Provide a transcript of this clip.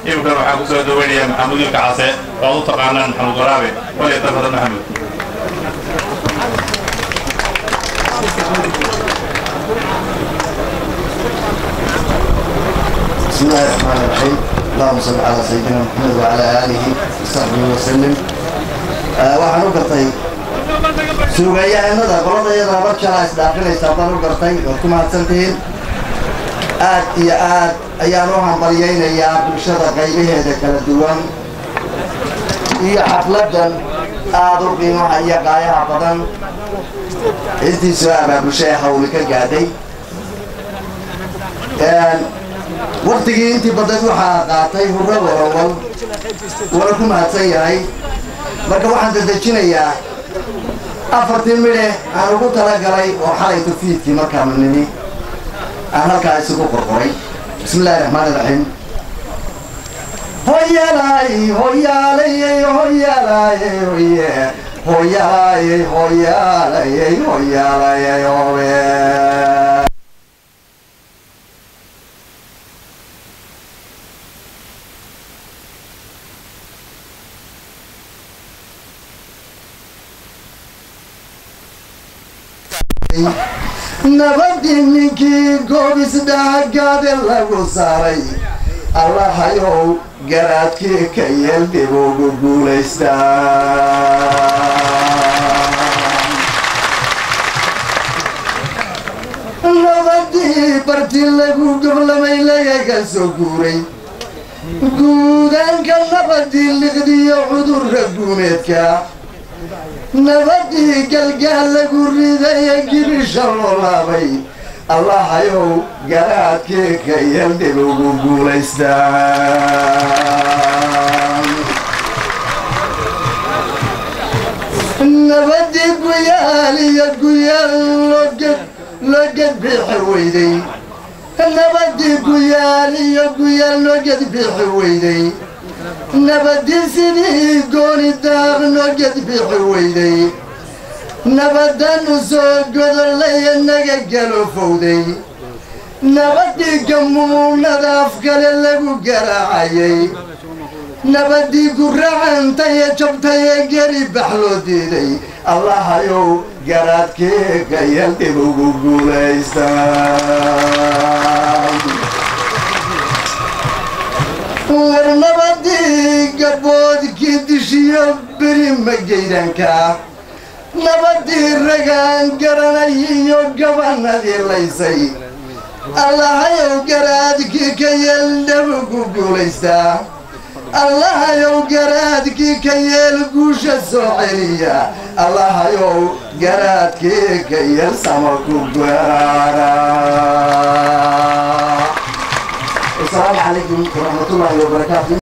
يمكن waxaa ku soo dhaweeyay Maxamuud Kacase oo u taqaanaan Maxamuud Waraabe wali tafadal Maxamuud بسم الله الرحمن الرحيم اللهم صل على سيدنا محمد وعلى آله وصحبه وسلم waxaan u gartay suugayaanada qoladayada markaa isdhaafinaysa baan u gartay oo ku mahadsantiin aad iyo aad ayaan u hambaliyaynayaa bulshada qaybaheeda kala duwan iyo xafladan aad u qiimaha iyo qaayaha badan intii soo abaabushay hawli ka gaadhay waqtigii intii badan waxaa qaatay hurro walowal wala ku mahadsan yahay marka waxaan dadejinayaa afartii midhe aan ugu talagalay oo xalay tufiidkii markaanu nimi aan halkaa isugu qorqoray بسم الله الرحمن الرحيم هويالاي هويالاي هويالاي هويالاي هويالاي هويالاي nabadininkii goobis dhaagaade lagu saaray allahayow garaadkii ka yeel dib ugu guulaystaa nabadii barti lagu goblamay lagaga soo guuray guudaanka nabadii liqdiyo cudurra guumeedka nabadii galgaal lagu ridaya gibisha loo laabay allahayow garaadkii ka yeel dib ugu guulaystaan nabadii guyaal iyo guyaal loo gedbixi weyday nabadii guyaal iyo guyaal loo gedbixi weyday nabadii sidii gooni daaq noo gedbixi weyday nabadanu soo godolaya naga galofowday nabadii gamuunada afkale lagu garaacayay nabadii guracantaya jabtaya geri bax loo diiday allahayow garaadkii ka yeel dib ugu guulaystaan war nabadii gaboodkii dishiyo beri magaydanka nabadii ragaan garanay iyo gabanadii laysay allahayow garaadkii ka yeel dib ugu guulaystaa allahayow garaadkii ka yeel guusha soo celiya allahayow garaadkii ka yeel sama ku gaara السلام عليكم ورحمة الله وبركاته.